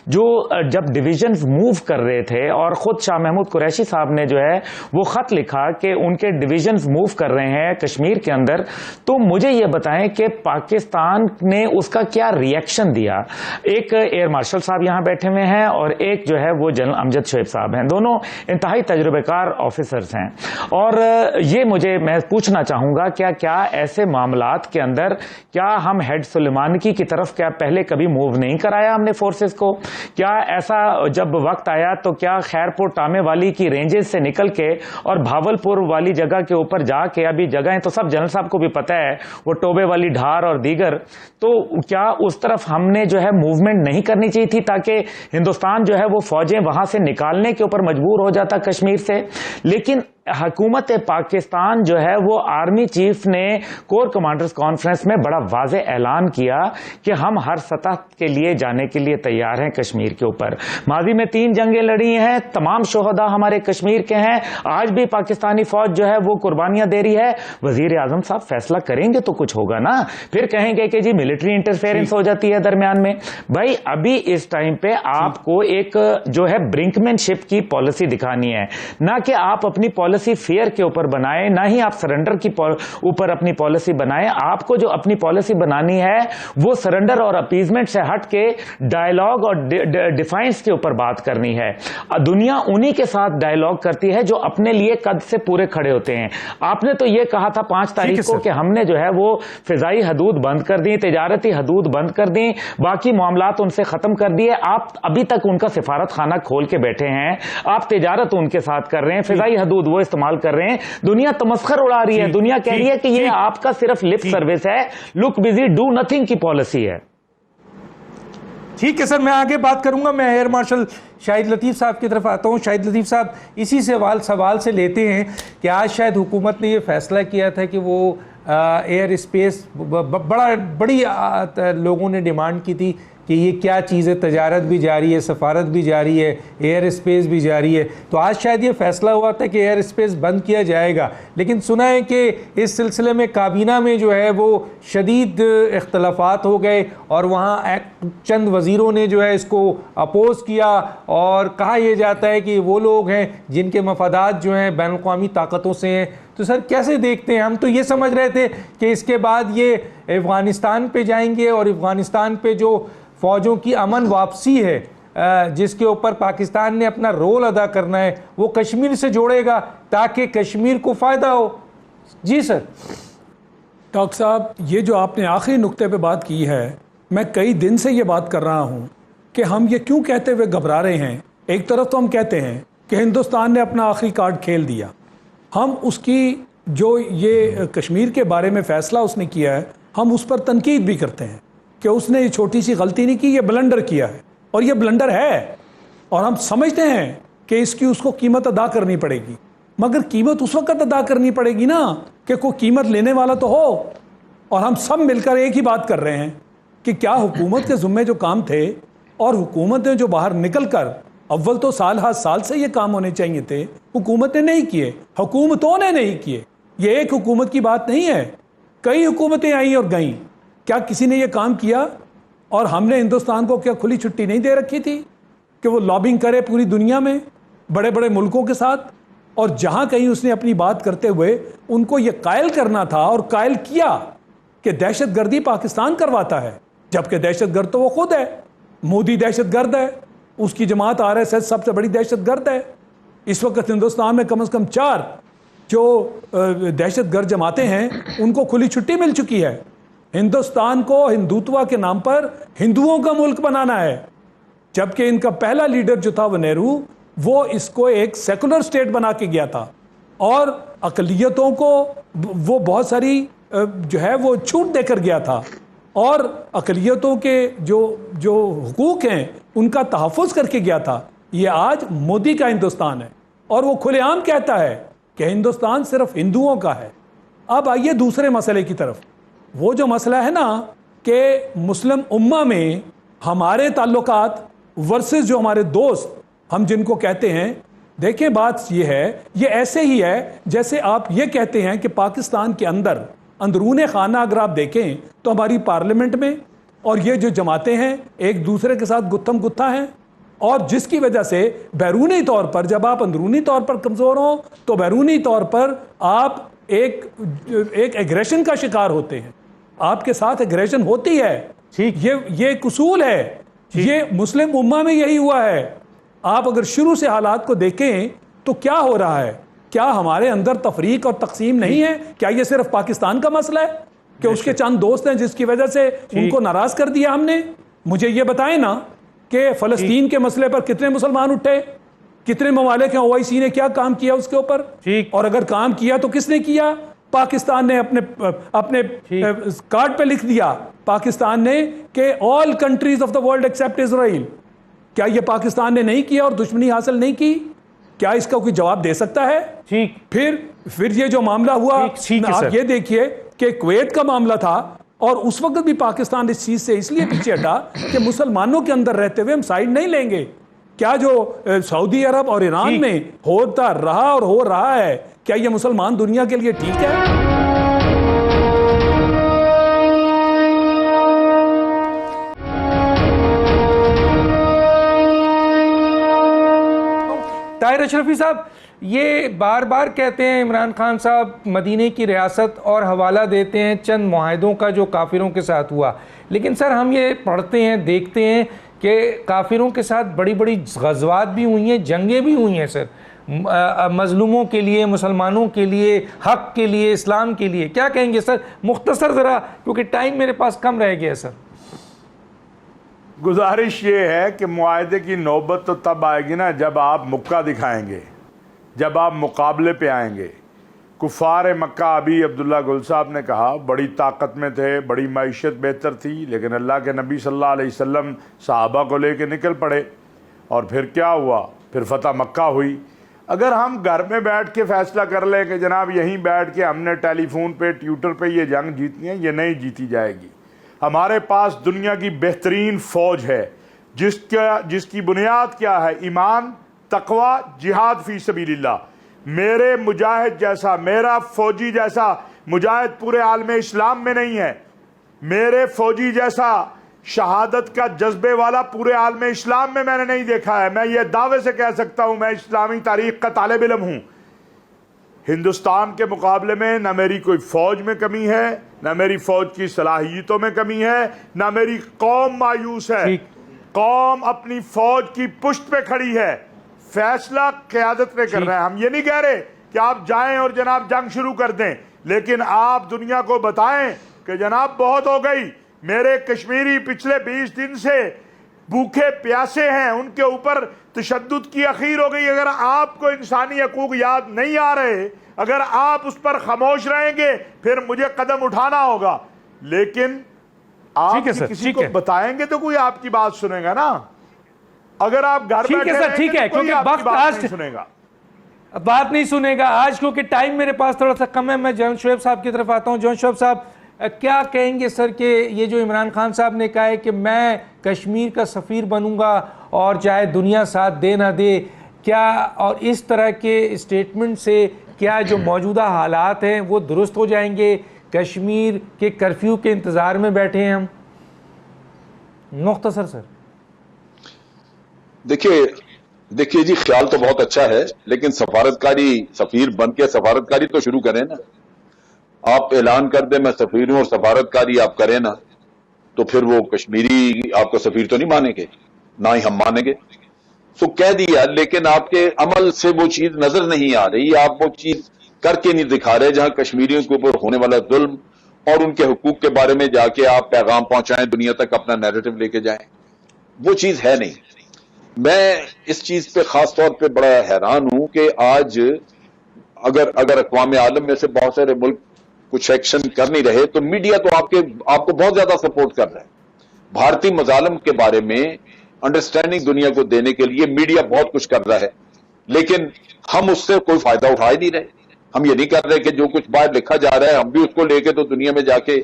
جو جب ڈویژنز موو کر رہے تھے، اور خود شاہ محمود قریشی صاحب نے جو ہے وہ خط لکھا کہ ان کے ڈویژنز موو کر رہے ہیں کشمیر کے اندر، تو مجھے یہ بتائیں کہ پاکستان نے اس کا کیا ریئیکشن دیا. ایک ایئر مارشل صاحب یہاں بیٹھے ہوئے ہیں اور ایک جو ہے وہ جنرل امجد شعیب صاحب ہیں، دونوں انتہائی تجربے کار آفیسرز ہیں. اور یہ میں پوچھنا چاہوں گا کیا ایسے معاملات کے اندر کیا ہم ہیڈ سلیمانکی کی طرف کیا پہلے کبھی موو نہیں کرایا ہم نے فورسز کو؟ کیا ایسا جب وقت آیا تو کیا خیرپور ٹامے والی کی رینجز سے نکل کے اور بھاولپور والی جگہ کے اوپر جا کے، ابھی جگہیں تو سب جنرل صاحب کو بھی پتہ ہے، وہ ٹوبے والی ڈھار اور دیگر، تو کیا اس طرف ہم نے جو ہے موومنٹ نہیں کرنی چاہیے تھی تاکہ ہندوستان جو ہے وہ فوجیں وہاں سے نکالنے کے اوپر مجبور ہو جاتا کشمیر سے. لیکن حکومت پاکستان جو ہے وہ آرمی چیف نے کور کمانڈرز کانفرنس میں بڑا واضح اعلان کیا کہ ہم ہر سطح کے لیے جانے کے لیے تیار ہیں کشمیر کے اوپر. ماضی میں 3 جنگیں لڑی ہیں, تمام شہداء ہمارے کشمیر کے ہیں, آج بھی پاکستانی فوج جو ہے وہ قربانیاں دے رہی ہے. وزیر اعظم صاحب فیصلہ کریں گے تو کچھ ہوگا نا, پھر کہیں گے کہ جی ملٹری انٹرفیئرنس ہو جاتی ہے درمیان میں. بھائی ابھی اس ٹائم پہ آپ کو ایک جو ہے برنکمین شپ کی پالیسی دکھانی ہے, نہ کہ آپ اپنی پالیسی فیئر کے اوپر بنائیں, نہ ہی آپ سرنڈر کی اوپر اپنی پالیسی بنائیں. آپ کو جو اپنی پالیسی بنانی ہے وہ سرنڈر اور اپیزمنٹ سے ہٹ کے ڈائیلاگ اور ڈیفائنس کے اوپر بات کرنی ہے. دنیا انہی کے ساتھ ڈائیلاگ کرتی ہے جو اپنے لیے قد سے پورے کھڑے ہوتے ہیں. آپ نے تو یہ کہا تھا 5 تاریخ کو کہ ہم نے جو ہے وہ فضائی حدود بند کر دی, تجارتی حدود بند کر دی, باقی معاملات ان سے ختم کر دیے. آپ ابھی تک ان کا سفارت خانہ کھول کے بیٹھے ہیں, آپ تجارت ان کے ساتھ کر رہے ہیں, فضائی حدود وہ استعمال کر رہے ہیں. دنیا تمسخر اڑا رہی ہے, دنیا کہہ رہی ہے کہ یہ آپ کا صرف لپ سروس ہے, لک بزی ڈو نتھنگ کی پالیسی ہے. ٹھیک ہے سر, میں آگے بات کروں گا. میں ایئر مارشل شاہد لطیف صاحب کی طرف آتا ہوں. شاہد لطیف صاحب, اسی سوال سے لیتے ہیں کہ آج شاید حکومت نے یہ فیصلہ کیا تھا کہ وہ ایئر اسپیس, بڑی لوگوں نے ڈیمانڈ کی تھی کہ یہ کیا چیز ہے, تجارت بھی جاری ہے, سفارت بھی جاری ہے, ایئر اسپیس بھی جاری ہے. تو آج شاید یہ فیصلہ ہوا تھا کہ ایئر اسپیس بند کیا جائے گا, لیکن سنا ہے کہ اس سلسلے میں کابینہ میں جو ہے وہ شدید اختلافات ہو گئے اور وہاں چند وزیروں نے جو ہے اس کو اپوز کیا, اور کہا یہ جاتا ہے کہ وہ لوگ ہیں جن کے مفادات جو ہیں بین الاقوامی طاقتوں سے ہیں. تو سر کیسے دیکھتے ہیں؟ ہم تو یہ سمجھ رہے تھے کہ اس کے بعد یہ افغانستان پہ جائیں گے, اور افغانستان پہ جو فوجوں کی امن واپسی ہے جس کے اوپر پاکستان نے اپنا رول ادا کرنا ہے, وہ کشمیر سے جوڑے گا تاکہ کشمیر کو فائدہ ہو. جی سر. ڈاکٹر صاحب, یہ جو آپ نے آخری نقطے پہ بات کی ہے, میں کئی دن سے یہ بات کر رہا ہوں کہ ہم یہ کیوں کہتے ہوئے گھبرا رہے ہیں. ایک طرف تو ہم کہتے ہیں کہ ہندوستان نے اپنا آخری کارڈ کھیل دیا, ہم اس کی جو یہ کشمیر کے بارے میں فیصلہ اس نے کیا ہے ہم اس پر تنقید بھی کرتے ہیں کہ اس نے یہ چھوٹی سی غلطی نہیں کی, یہ بلنڈر کیا ہے, اور یہ بلنڈر ہے, اور ہم سمجھتے ہیں کہ اس کو قیمت ادا کرنی پڑے گی. مگر قیمت اس وقت ادا کرنی پڑے گی نا کہ کوئی قیمت لینے والا تو ہو. اور ہم سب مل کر ایک ہی بات کر رہے ہیں کہ کیا حکومت کے ذمے جو کام تھے, اور حکومت نے جو باہر نکل کر اول تو سال سے یہ کام ہونے چاہیے تھے, حکومت نے نہیں کیے, حکومتوں نے نہیں کیے. یہ ایک حکومت کی بات نہیں ہے, کئی حکومتیں آئیں اور گئیں. کیا کسی نے یہ کام کیا؟ اور ہم نے ہندوستان کو کیا کھلی چھٹی نہیں دے رکھی تھی کہ وہ لابنگ کرے پوری دنیا میں بڑے بڑے ملکوں کے ساتھ؟ اور جہاں کہیں اس نے اپنی بات کرتے ہوئے ان کو یہ قائل کرنا تھا, اور قائل کیا کہ دہشت گردی پاکستان کرواتا ہے, جبکہ دہشت گرد تو وہ خود ہے. مودی دہشت گرد ہے, اس کی جماعت RSS سب سے بڑی دہشت گرد ہے. اس وقت ہندوستان میں کم از کم 4 جو دہشت گرد جماعتیں ہیں ان کو کھلی چھٹی مل چکی ہے. ہندوستان کو ہندوتوا کے نام پر ہندوؤں کا ملک بنانا ہے, جبکہ ان کا پہلا لیڈر جو تھا وہ نہرو, وہ اس کو ایک سیکولر سٹیٹ بنا کے گیا تھا, اور اقلیتوں کو وہ بہت ساری جو ہے وہ چھوٹ دے کر گیا تھا, اور اقلیتوں کے جو حقوق ہیں ان کا تحفظ کر کے گیا تھا. یہ آج مودی کا ہندوستان ہے, اور وہ کھلے عام کہتا ہے کہ ہندوستان صرف ہندوؤں کا ہے. اب آئیے دوسرے مسئلے کی طرف. وہ جو مسئلہ ہے نا کہ مسلم امہ میں ہمارے تعلقات ورسز جو ہمارے دوست ہم جن کو کہتے ہیں, دیکھیں بات یہ ہے, یہ ایسے ہی ہے جیسے آپ یہ کہتے ہیں کہ پاکستان کے اندر اندرون خانہ اگر آپ دیکھیں تو ہماری پارلیمنٹ میں اور یہ جو جماعتیں ہیں ایک دوسرے کے ساتھ گتھم گتھا ہیں, اور جس کی وجہ سے بیرونی طور پر جب آپ اندرونی طور پر کمزور ہوں تو بیرونی طور پر آپ ایک ایگریشن کا شکار ہوتے ہیں, آپ کے ساتھ ایگریشن ہوتی ہے. یہ ایک اصول ہے, یہ مسلم امہ میں یہی ہوا ہے. آپ اگر شروع سے حالات کو دیکھیں تو کیا ہو رہا ہے, کیا ہمارے اندر تفریق اور تقسیم نہیں ہے؟ کیا یہ صرف پاکستان کا مسئلہ ہے کہ اس کے چند دوست ہیں جس کی وجہ سے ان کو ناراض کر دیا ہم نے؟ مجھے یہ بتائیں نا کہ فلسطین کے مسئلے پر کتنے مسلمان اٹھے, کتنے ممالک ہیں, OIC نے کیا کام کیا اس کے اوپر, اور اگر کام کیا تو کس نے کیا؟ پاکستان نے اپنے کارڈ پہ لکھ دیا پاکستان نے کہ all countries of the world except Israel. کیا یہ پاکستان نے نہیں کیا اور دشمنی حاصل نہیں کی؟ کیا اس کا کوئی جواب دے سکتا ہے؟ ٹھیک. پھر یہ جو معاملہ ہوا آپ یہ دیکھیے کہ کویت کا معاملہ تھا اور اس وقت بھی پاکستان اس چیز سے اس لیے پیچھے ہٹا کہ مسلمانوں کے اندر رہتے ہوئے ہم سائیڈ نہیں لیں گے. کیا جو سعودی عرب اور ایران میں ہوتا رہا اور ہو رہا ہے کیا یہ مسلمان دنیا کے لیے ٹھیک ہے؟ طاہر اشرفی صاحب یہ بار بار کہتے ہیں عمران خان صاحب مدینے کی ریاست اور حوالہ دیتے ہیں چند معاہدوں کا جو کافروں کے ساتھ ہوا، لیکن سر ہم یہ پڑھتے ہیں دیکھتے ہیں کہ کافروں کے ساتھ بڑی بڑی غزوات بھی ہوئی ہیں، جنگیں بھی ہوئی ہیں سر، مظلوموں کے لیے، مسلمانوں کے لیے، حق کے لیے، اسلام کے لیے. کیا کہیں گے سر؟ مختصر ذرا، کیونکہ ٹائم میرے پاس کم رہ گیا سر. گزارش یہ ہے کہ معاہدے کی نوبت تو تب آئے گی نا جب آپ مکہ دکھائیں گے، جب آپ مقابلے پہ آئیں گے. کفار مکہ، ابھی عبداللہ گل صاحب نے کہا، بڑی طاقت میں تھے، بڑی معیشت بہتر تھی، لیکن اللہ کے نبی صلی اللہ علیہ وسلم صحابہ کو لے کے نکل پڑے اور پھر کیا ہوا؟ پھر فتح مکہ ہوئی. اگر ہم گھر میں بیٹھ کے فیصلہ کر لیں کہ جناب یہیں بیٹھ کے ہم نے ٹیلی فون پہ، ٹویٹر پہ یہ جنگ جیتنی ہے، یہ نہیں جیتی جائے گی. ہمارے پاس دنیا کی بہترین فوج ہے جس کی بنیاد کیا ہے؟ ایمان، تقوی، جہاد فی سبیل اللہ. میرے مجاہد جیسا، میرا فوجی جیسا مجاہد پورے عالم اسلام میں نہیں ہے. میرے فوجی جیسا شہادت کا جذبے والا پورے عالم اسلام میں نے نہیں دیکھا ہے. میں یہ دعوے سے کہہ سکتا ہوں، میں اسلامی تاریخ کا طالب علم ہوں. ہندوستان کے مقابلے میں نہ میری کوئی فوج میں کمی ہے، نہ میری فوج کی صلاحیتوں میں کمی ہے، نہ میری قوم مایوس ہے. قوم اپنی فوج کی پشت پہ کھڑی ہے. فیصلہ قیادت نے کرنا ہے. ہم یہ نہیں کہہ رہے کہ آپ جائیں اور جناب جنگ شروع کر دیں، لیکن آپ دنیا کو بتائیں کہ جناب بہت ہو گئی. میرے کشمیری پچھلے 20 دن سے بھوکے پیاسے ہیں، ان کے اوپر تشدد کی اخیر ہو گئی. اگر آپ کو انسانی حقوق یاد نہیں آ رہے، اگر آپ اس پر خاموش رہیں گے، پھر مجھے قدم اٹھانا ہوگا. لیکن آپ کسی کو بتائیں گے تو کوئی آپ کی بات سنے گا نا. اگر آپ گھر بیٹھے رہیں گے تو کوئی آپ کی بات نہیں سنے گا. بات نہیں سنے گا آج، کیونکہ ٹائم میرے پاس تھوڑا سا کم ہے. میں جون شعیب صاحب کی طرف آتا ہوں. جون شعیب صاحب کیا کہیں گے سر کہ یہ جو عمران خان صاحب نے کہا ہے کہ میں کشمیر کا سفیر بنوں گا اور چاہے دنیا ساتھ دے نہ دے، کیا اور اس طرح کے اسٹیٹمنٹ سے کیا جو موجودہ حالات ہیں وہ درست ہو جائیں گے؟ کشمیر کے کرفیو کے انتظار میں بیٹھے ہیں ہم. مختصر سر. دیکھیے جی، خیال تو بہت اچھا ہے، لیکن سفارتکاری، سفیر بن کے سفارتکاری تو شروع کریں نا. آپ اعلان کر دیں میں سفیر ہوں اور سفارتکاری آپ کریں نا، تو پھر وہ کشمیری آپ کو سفیر تو نہیں مانیں گے، نہ ہی ہم مانیں گے. سو کہہ دیا، لیکن آپ کے عمل سے وہ چیز نظر نہیں آ رہی. آپ وہ چیز کر کے نہیں دکھا رہے جہاں کشمیریوں کے اوپر ہونے والا ظلم اور ان کے حقوق کے بارے میں جا کے آپ پیغام پہنچائیں، دنیا تک اپنا نیریٹو لے کے جائیں. وہ چیز ہے نہیں. میں اس چیز پہ خاص طور پہ بڑا حیران ہوں کہ آج اگر اقوام عالم میں سے بہت سارے ملک کچھ ایکشن کر نہیں رہے تو میڈیا تو آپ کو بہت زیادہ سپورٹ کر رہا ہے. بھارتی مظالم کے بارے میں انڈرسٹینڈنگ دنیا کو دینے کے لیے میڈیا بہت کچھ کر رہا ہے، لیکن ہم اس سے کوئی فائدہ اٹھا ہی نہیں رہے. ہم یہ نہیں کر رہے کہ جو کچھ باہر لکھا جا رہا ہے ہم بھی اس کو لے کے تو دنیا میں جا کے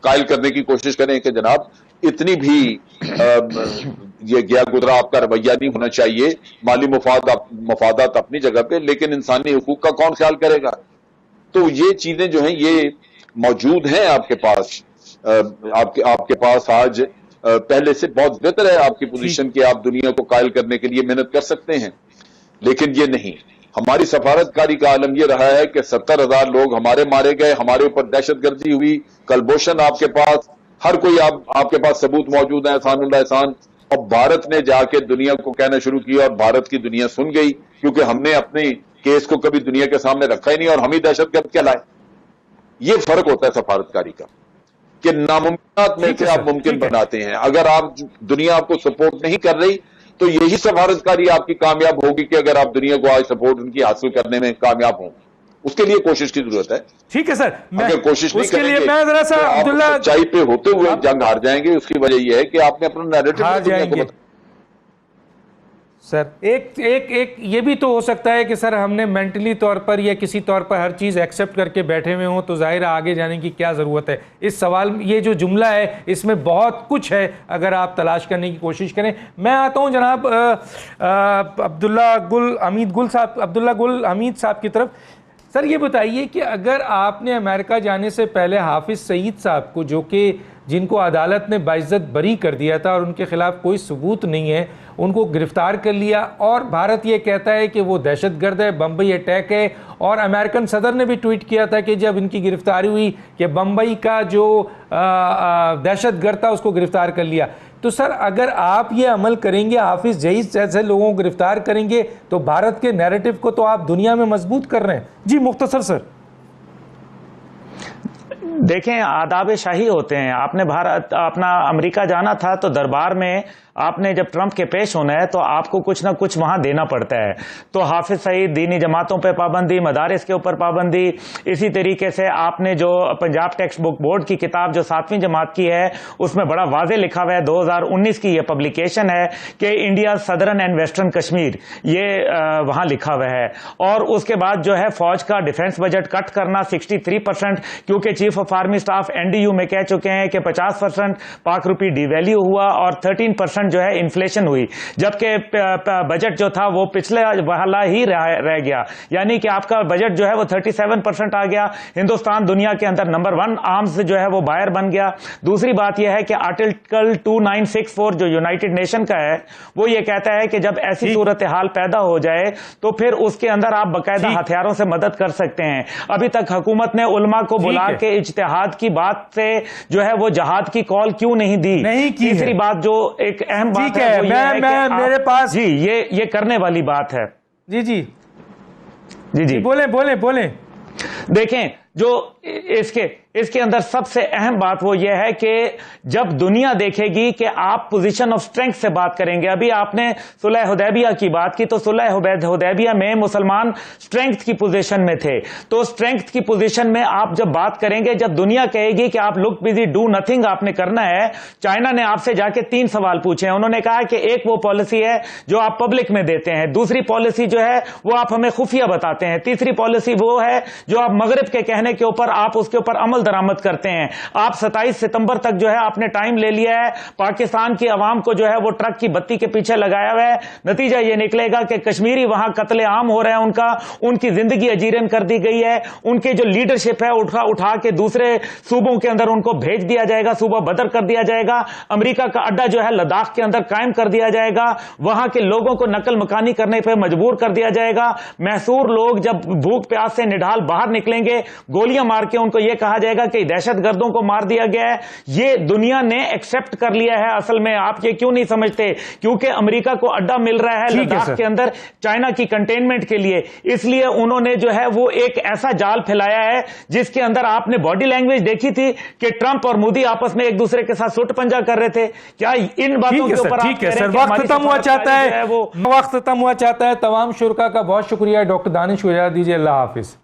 قائل کرنے کی کوشش کریں کہ جناب اتنی بھی یہ گیا گزرا آپ کا رویہ نہیں ہونا چاہیے. مالی مفادات اپنی جگہ پہ، لیکن انسانی حقوق کا کون خیال کرے گا؟ تو یہ چیزیں جو ہیں یہ موجود ہیں آپ کے پاس. آپ کے پاس آج پہلے سے بہت بہتر ہے آپ کی پوزیشن کہ آپ دنیا کو قائل کرنے کے لیے محنت کر سکتے ہیں، لیکن یہ نہیں. ہماری سفارتکاری کا عالم یہ رہا ہے کہ 70,000 لوگ ہمارے مارے گئے، ہمارے اوپر دہشت گردی ہوئی، کلبوشن آپ کے پاس، ہر کوئی آپ کے پاس ثبوت موجود ہے. احسان اللہ احسان. اور بھارت نے جا کے دنیا کو کہنا شروع کیا اور بھارت کی دنیا سن گئی، کیونکہ ہم نے اپنے کیس کو کبھی دنیا کے سامنے رکھا ہی نہیں اور ہم ہی دہشت گرد کہلائے. یہ فرق ہوتا ہے سفارتکاری کا کہ ناممکنات میں سے آپ ممکن بناتے ہیں. اگر آپ دنیا آپ کو سپورٹ نہیں کر رہی تو یہی سفارتکاری آپ کی کامیاب ہوگی کہ اگر آپ دنیا کو آج سپورٹ ان کی حاصل کرنے میں کامیاب ہوں. اس کے لیے کوشش کی ضرورت ہے. ٹھیک ہے سر, اگر کوشش نہیں اس کے کریں لیے گے میں ذرا سا تو آپ عبداللہ سچائی پہ ہوتے ہوئے جنگ ہار جائیں گے. اس کی وجہ یہ ہے کہ آپ نے اپنا نیریٹو ہار جائیں گے. سر ایک یہ بھی تو ہو سکتا ہے کہ سر ہم نے مینٹلی طور پر یا کسی طور پر ہر چیز ایکسیپٹ کر کے بیٹھے ہوئے ہوں, تو ظاہر ہے آگے جانے کی کیا ضرورت ہے. اس سوال یہ جو جملہ ہے اس میں بہت کچھ ہے اگر آپ تلاش کرنے کی کوشش کریں. میں آتا ہوں جناب عبداللہ گل حمید صاحب کی طرف. سر یہ بتائیے کہ اگر آپ نے امریکہ جانے سے پہلے حافظ سعید صاحب کو, جو کہ جن کو عدالت نے باعزت بری کر دیا تھا اور ان کے خلاف کوئی ثبوت نہیں ہے, ان کو گرفتار کر لیا, اور بھارت یہ کہتا ہے کہ وہ دہشت گرد ہے, بمبئی اٹیک ہے, اور امریکن صدر نے بھی ٹویٹ کیا تھا کہ جب ان کی گرفتاری ہوئی کہ بمبئی کا جو دہشت گرد تھا اس کو گرفتار کر لیا. تو سر اگر آپ یہ عمل کریں گے, حافظ سعید جیسے لوگوں کو گرفتار کریں گے, تو بھارت کے نیریٹو کو تو آپ دنیا میں مضبوط کر رہے ہیں. جی مختصر سر. دیکھیں آداب شاہی ہوتے ہیں. آپ نے اپنا امریکہ جانا تھا تو دربار میں آپ نے جب ٹرمپ کے پیش ہونا ہے تو آپ کو کچھ نہ کچھ وہاں دینا پڑتا ہے. تو حافظ سعید, دینی جماعتوں پہ پابندی, مدارس کے اوپر پابندی, اسی طریقے سے آپ نے جو پنجاب ٹیکسٹ بک بورڈ کی کتاب جو 7ویں جماعت کی ہے اس میں بڑا واضح لکھا ہوا ہے, 2019 کی یہ پبلیکیشن ہے کہ India southern and western Kashmir, یہ وہاں لکھا ہوا ہے. اور اس کے بعد جو ہے فوج کا ڈیفنس بجٹ کٹ کرنا 63%, کیونکہ chief of army staff NDU میں کہہ چکے ہیں کہ 50% پاک روپی ڈی ویلیو ہوا اور 13% جو ہے انفلیشن ہوئی, جبکہ بجٹ جو تھا وہ پچھلے والا ہی رہ گیا. یعنی کہ آپ کا بجٹ جو ہے وہ 37% آ گیا. ہندوستان دنیا کے اندر نمبر 1 آرمز جو ہے وہ بائر بن گیا. دوسری بات یہ ہے کہ آرٹیکل 2964 جو یونائٹڈ نیشن کا ہے وہ یہ کہتا ہے کہ جب ایسی صورتحال پیدا ہو جائے تو پھر اس کے اندر آپ باقاعدہ ہتھیاروں سے مدد کر سکتے ہیں. ابھی تک حکومت نے علماء کو بلا کے اجتہاد کی بات سے جو ہے وہ جہاد کی کال کیوں نہیں دی. تیسری بات جو ایک اہم بات ہے وہ یہ ہے کہ میرے پاس جی یہ کرنے والی بات ہے. جی بولیں. دیکھیں جو اس کے اندر سب سے اہم بات وہ یہ ہے کہ جب دنیا دیکھے گی کہ آپ پوزیشن آف اسٹرینگتھ سے بات کریں گے. ابھی آپ نے صلح حدیبیہ کی بات کی, تو صلح حدیبیہ میں مسلمان اسٹرینگتھ کی پوزیشن میں تھے. تو اسٹرینگتھ کی پوزیشن میں آپ جب بات کریں گے, جب دنیا کہے گی کہ آپ لک بزی ڈو نتھنگ آپ نے کرنا ہے. چائنا نے آپ سے جا کے 3 سوال پوچھے ہیں. انہوں نے کہا کہ ایک وہ پالیسی ہے جو آپ پبلک میں دیتے ہیں, دوسری پالیسی جو ہے وہ آپ ہمیں خفیہ بتاتے ہیں, تیسری پالیسی وہ ہے جو آپ مغرب کے کہنے کے اوپر آپ اس کے اوپر عمل درآمد کرتے ہیں. آپ 27 ستمبر تک جو ہے آپ نے ٹائم لے لیا ہے. پاکستان کی عوام کو جو ہے وہ ٹرک کی بتی کے پیچھے لگایا ہوا ہے. نتیجہ یہ نکلے گا کہ کشمیری وہاں قتل عام ہو رہا ہے, ان کی زندگی اجیرن کر دی گئی ہے. ان کے جو لیڈرشپ ہے اٹھا کے دوسرے صوبوں کے اندر ان کو بھیج دیا جائے گا, صوبہ بدر کر دیا جائے گا. امریکہ کا اڈا جو ہے لداخ کے اندر قائم کر دیا جائے گا. وہاں کے لوگوں کو نقل مکانی کرنے پہ مجبور کر دیا جائے گا. محصور لوگ جب بھوک پیاس سے نڈھال باہر نکلیں گے, گولیاں مار کے ان کو یہ کہا جائے گا کہ دہشت گردوں کو مار دیا گیا ہے. یہ دنیا نے ایکسپٹ کر لیا ہے. اصل میں آپ یہ کیوں نہیں سمجھتے, کیونکہ امریکہ کو اڈا مل رہا ہے لداخ کے اندر چائنا کی کنٹینمنٹ کے لیے. اس لیے انہوں نے جو ہے وہ ایک ایسا جال پھیلایا ہے جس کے اندر آپ نے باڈی لینگویج دیکھی تھی کہ ٹرمپ اور مودی آپس میں ایک دوسرے کے ساتھ سٹ پنجا کر رہے تھے. کیا ان باتوں کے اوپر آپ کہہ رہے ہیں کہ وقت ختم ہوا چاہتا ہے. تمام شرکا کا بہت شکریہ. ڈاکٹر دانش اجازت دیجیے. اللہ حافظ.